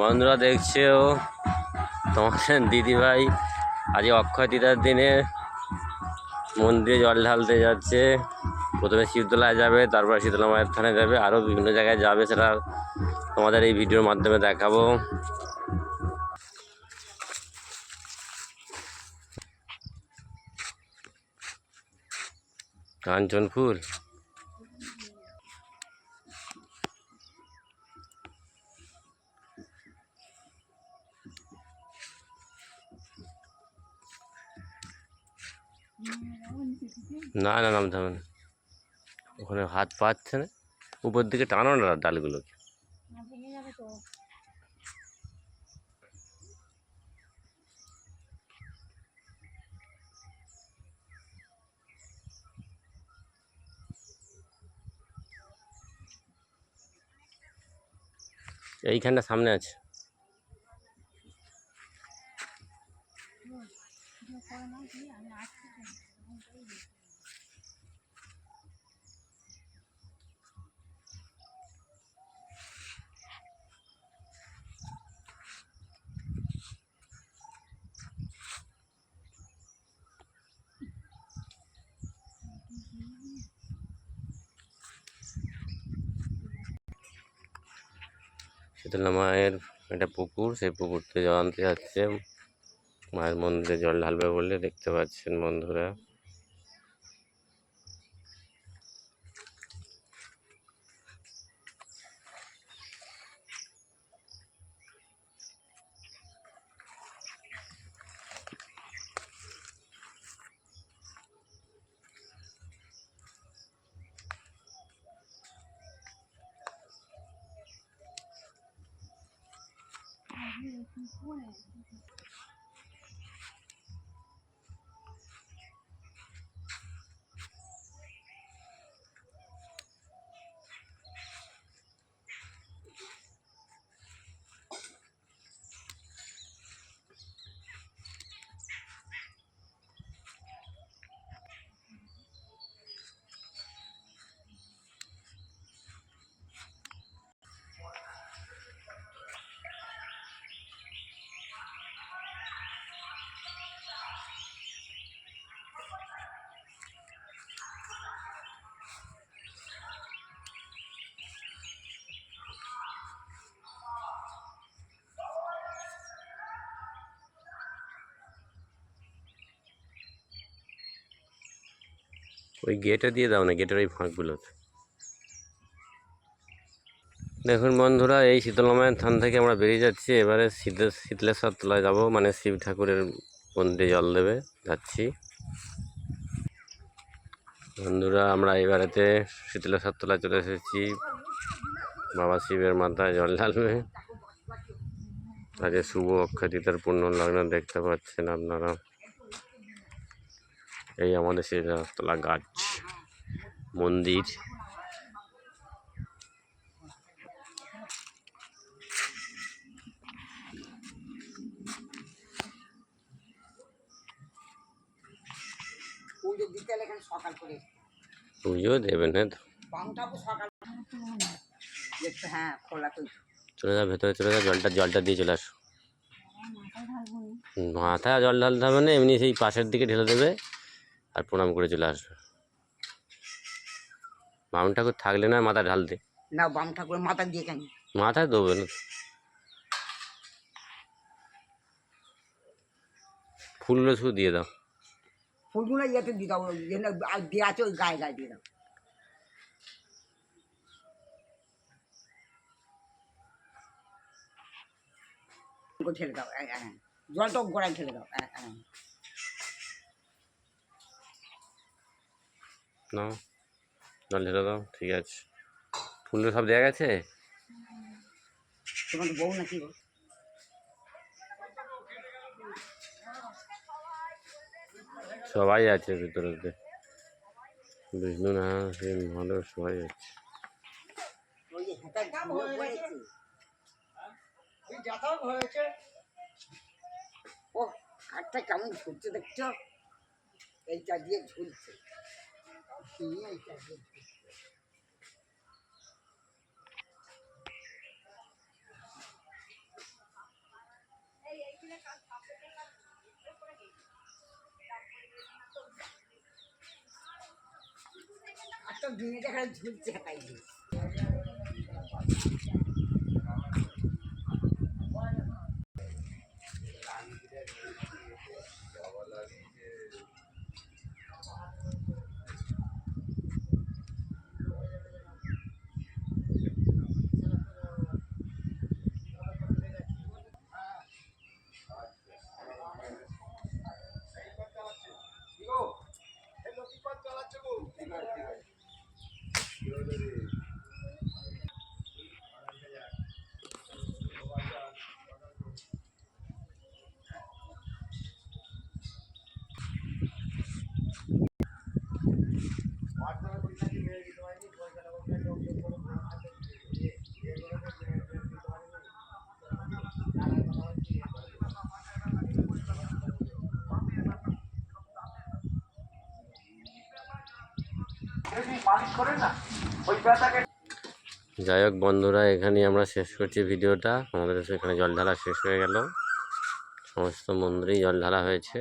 বন্ধুরা দেখছো তোমাদের দিদিভাই আজ অক্ষয় তৃতীয়ার দিনে মন্দিরে জল ঢালতে যাচ্ছে। প্রথমে শিবতলায় যাবে, তারপর শীতলা মায়ের থানে যাবে, আরও বিভিন্ন জায়গায় যাবে, সেটা তোমাদের এই ভিডিওর মাধ্যমে দেখাবো। কাঞ্চনপুর না না, নামতে হবে না, ওখানে হাত পাচ্ছে না, উপর দিকে টানো না ডালগুলোকে। এইখানটা সামনে আছে। শীতলা মায়ের একটা পুকুর, সেই পুকুরতে জল আনতে যাচ্ছে, মায়ের মন্দিরে জল ঢালবে বলে। দেখতে পাচ্ছেন বন্ধুরা, ওই গেটে দিয়ে দাও না, গেটের ওই ফাঁকগুলোতে। দেখুন বন্ধুরা, এই শীতলা মায়ের থান থেকে আমরা বেরিয়ে যাচ্ছি। এবারে শীতলেশ্বর তলায় যাবো, মানে শিব ঠাকুরের মন্দিরে জল দেবে যাচ্ছি। বন্ধুরা, আমরা এবারেতে শীতলেশ্বর তলায় চলে এসেছি, বাবা শিবের মাথায় জল ঢালবে। আজকে শুভ অক্ষয় তৃতীয়ার পূর্ণ লগ্ন, দেখতে পাচ্ছেন আপনারা। এই আমাদের শীতলতলা গাছ মন্দির। পুজো দেবেন, হ্যাঁ তো চলে যাও ভেতরে, চলে যাও, জলটা দিয়ে চলে আসো। মাথায় জল ঢালতে হবে না, এমনি সেই পাশের দিকে ঢেলে দেবে আর প্রণাম করে চলে আসবে। বাম ঠাকুর থাকলে না মাথা ঢালতে না, বাম ঠাকুর মাথা দিয়ে কেন মাথায় দেবে না, ফুলগুলো শুধু দিয়ে দাও। ফুলগুলো ইয়েতে দিয়ে দাও, দিয়ে আছে ওই গায়ে গায়ে দিয়ে দাও। ঠেলে দাও, জলটা গোড়ায় ঠেলে দাও। না, জল ঢেলে দাও, ঠিক আছে। ফুলগুলো সব দেওয়া গেছে। তোমার বউ নাকি গো? সবাই আছে ভিতরেতে, বিষ্ণু না মহাদেব সবাই আছে। ও কাঠটা কেমন ঝুলছে দেখছো, এইটা দিয়ে ঝুলছে। তো দিনে এখানে ঝুলছে তাই যাই হোক বন্ধুরা, এখানেই আমরা শেষ করছি ভিডিওটা। আমাদের এখানে জল ঢালা শেষ হয়ে গেল, সমস্ত মন্দিরেই জল ঢালা হয়েছে।